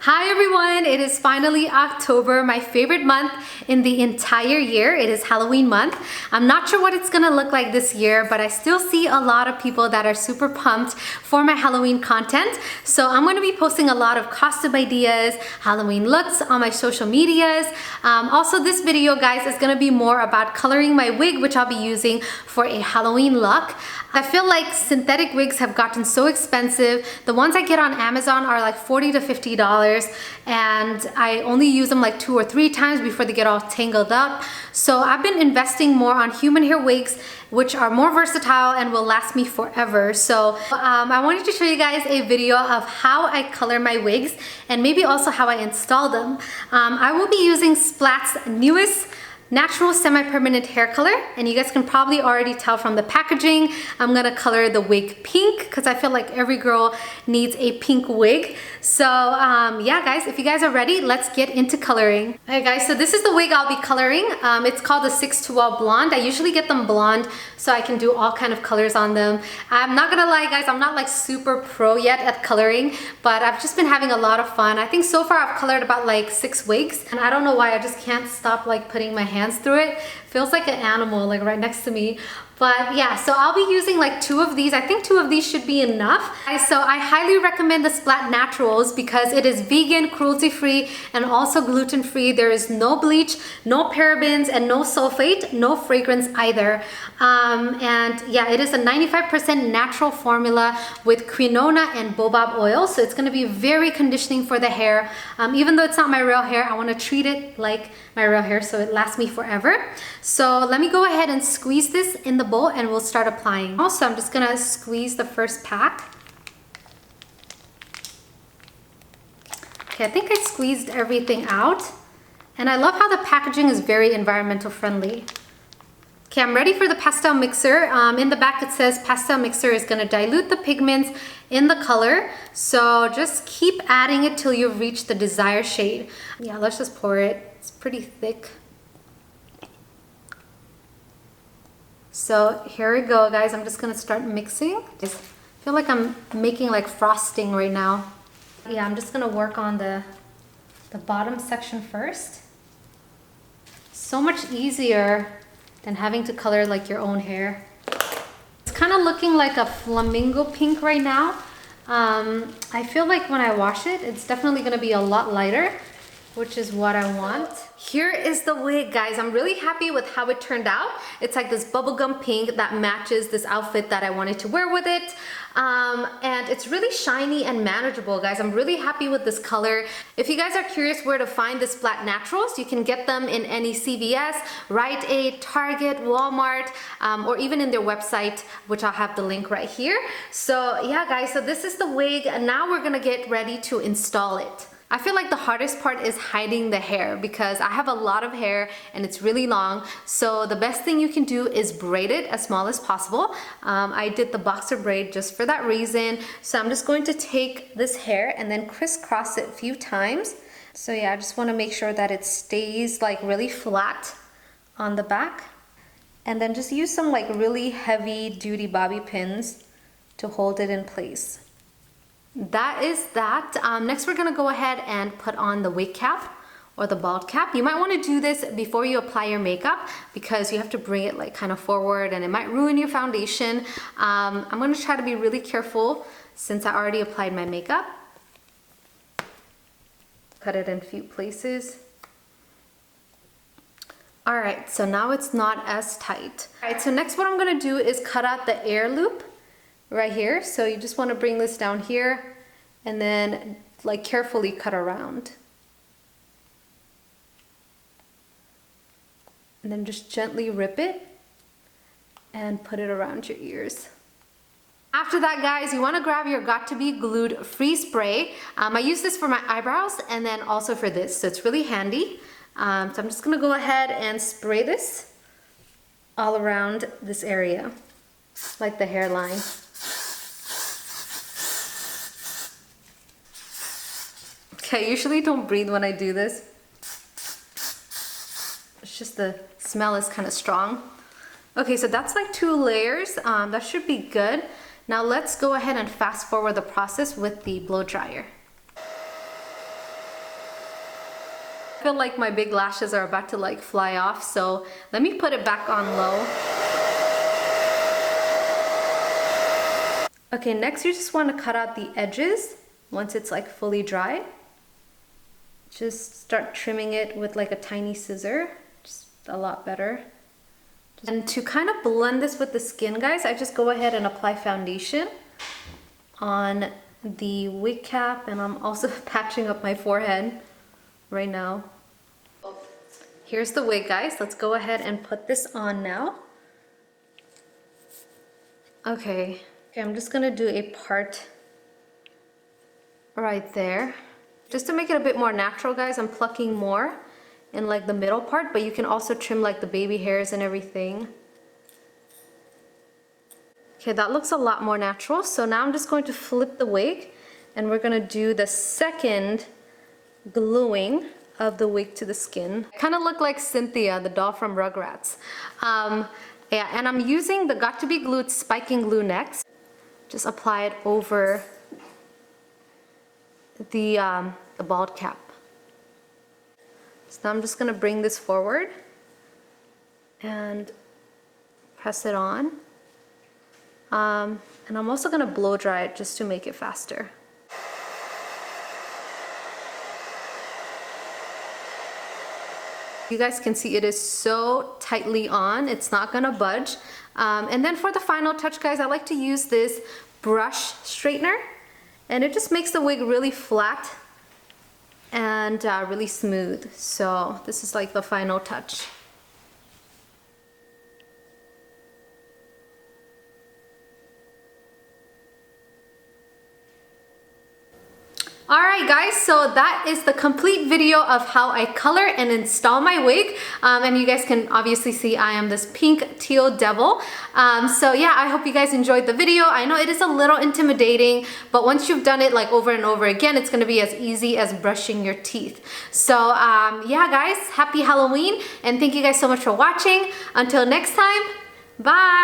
Hi everyone, it is finally October, my favorite month in the entire year. It is Halloween month. I'm not sure what it's gonna look like this year, but I still see a lot of people that are super pumped for my Halloween content. So I'm gonna be posting a lot of costume ideas, Halloween looks on my social medias. Also this video, guys, is gonna be more about coloring my wig, which I'll be using for a Halloween look. I feel like synthetic wigs have gotten so expensive. The ones I get on Amazon are like $40 to $50, and I only use them like 2 or 3 times before they get all tangled up. So I've been investing more on human hair wigs, which are more versatile and will last me forever. So I wanted to show you guys a video of how I color my wigs and maybe also how I install them. I will be using Splat's newest natural semi-permanent hair color, and you guys can probably already tell from the packaging. I'm gonna color the wig pink because I feel like every girl needs a pink wig. So yeah guys, if you guys are ready, let's get into coloring. Alright guys, so this is the wig I'll be coloring. It's called the 620 blonde. I usually get them blonde so I can do all kind of colors on them. I'm not gonna lie guys, I'm not like super pro yet at coloring, but I've just been having a lot of fun. I think so far I've colored about like 6 wigs, and I don't know why, I just can't stop like putting my hands through it. Feels like an animal like right next to me. But yeah, so I'll be using like 2 of these. I think 2 of these should be enough. So I highly recommend the Splat Naturals because it is vegan, cruelty-free, and also gluten-free. There is no bleach, no parabens, and no sulfate, no fragrance either. And yeah, it is a 95% natural formula with quinona and baobab oil. So it's gonna be very conditioning for the hair. Even though it's not my real hair, I wanna treat it like my real hair so it lasts me forever. So let me go ahead and squeeze this in the bowl and we'll start applying. Also, I'm just gonna squeeze the first pack. Okay, I think I squeezed everything out. And I love how the packaging is very environmental friendly. Okay, I'm ready for the pastel mixer. In the back it says pastel mixer is gonna dilute the pigments in the color. So just keep adding it till you reach the desired shade. Yeah, let's just pour it. It's pretty thick. So here we go guys, I'm just gonna start mixing. I feel like I'm making like frosting right now. Yeah, I'm just gonna work on the bottom section first. So much easier than having to color like your own hair. It's kind of looking like a flamingo pink right now. I feel like when I wash it, it's definitely gonna be a lot lighter, which is what I want. Here is the wig, guys. I'm really happy with how it turned out. It's like this bubblegum pink that matches this outfit that I wanted to wear with it. And it's really shiny and manageable, guys. I'm really happy with this color. If you guys are curious where to find the Splat Naturals, you can get them in any CVS, Rite Aid, Target, Walmart, or even in their website, which I'll have the link right here. So yeah, guys, so this is the wig, and now we're gonna get ready to install it. I feel like the hardest part is hiding the hair because I have a lot of hair and it's really long. So the best thing you can do is braid it as small as possible. I did the boxer braid just for that reason. So I'm just going to take this hair and then crisscross it a few times. So yeah, I just want to make sure that it stays like really flat on the back. And then just use some like really heavy duty bobby pins to hold it in place. That is that. Next we're gonna go ahead and put on the wig cap or the bald cap. You might want to do this before you apply your makeup because you have to bring it like kind of forward and it might ruin your foundation. I'm gonna try to be really careful since I already applied my makeup. Cut it in a few places. All right, so now it's not as tight. All right, so next what I'm gonna do is cut out the air loop right here. So you just want to bring this down here and then like carefully cut around. And then just gently rip it and put it around your ears. After that, guys, you want to grab your Got To Be Glued Free Spray. I use this for my eyebrows and then also for this, so it's really handy. So I'm just gonna go ahead and spray this all around this area, like the hairline. Okay, I usually don't breathe when I do this. It's just the smell is kind of strong. Okay, so that's like 2 layers. That should be good. Now let's go ahead and fast forward the process with the blow dryer. feel like my big lashes are about to like fly off, so let me put it back on low. Okay, next you just want to cut out the edges once it's like fully dry. Just start trimming it with like a tiny scissor, just a lot better. And to kind of blend this with the skin, guys, I just go ahead and apply foundation on the wig cap, and I'm also patching up my forehead right now. Here's the wig, guys. Let's go ahead and put this on now. Okay, I'm just gonna do a part right there. Just to make it a bit more natural, guys, I'm plucking more in like the middle part, but you can also trim like the baby hairs and everything. Okay, that looks a lot more natural. So now I'm just going to flip the wig, and we're gonna do the second gluing of the wig to the skin. I kind of look like Cynthia, the doll from Rugrats. Yeah, and I'm using the Got to Be Glued spiking glue next. Just apply it over the bald cap. So now I'm just gonna bring this forward and press it on. And I'm also gonna blow dry it just to make it faster. You guys can see it is so tightly on, it's not gonna budge. And then for the final touch, guys, I like to use this brush straightener, and it just makes the wig really flat and really smooth. So this is like the final touch. Alright guys, so that is the complete video of how I color and install my wig. And you guys can obviously see I am this pink teal devil. So yeah, I hope you guys enjoyed the video. I know it is a little intimidating, but once you've done it like over and over again, it's gonna be as easy as brushing your teeth. So yeah guys, happy Halloween, and thank you guys so much for watching. Until next time, bye!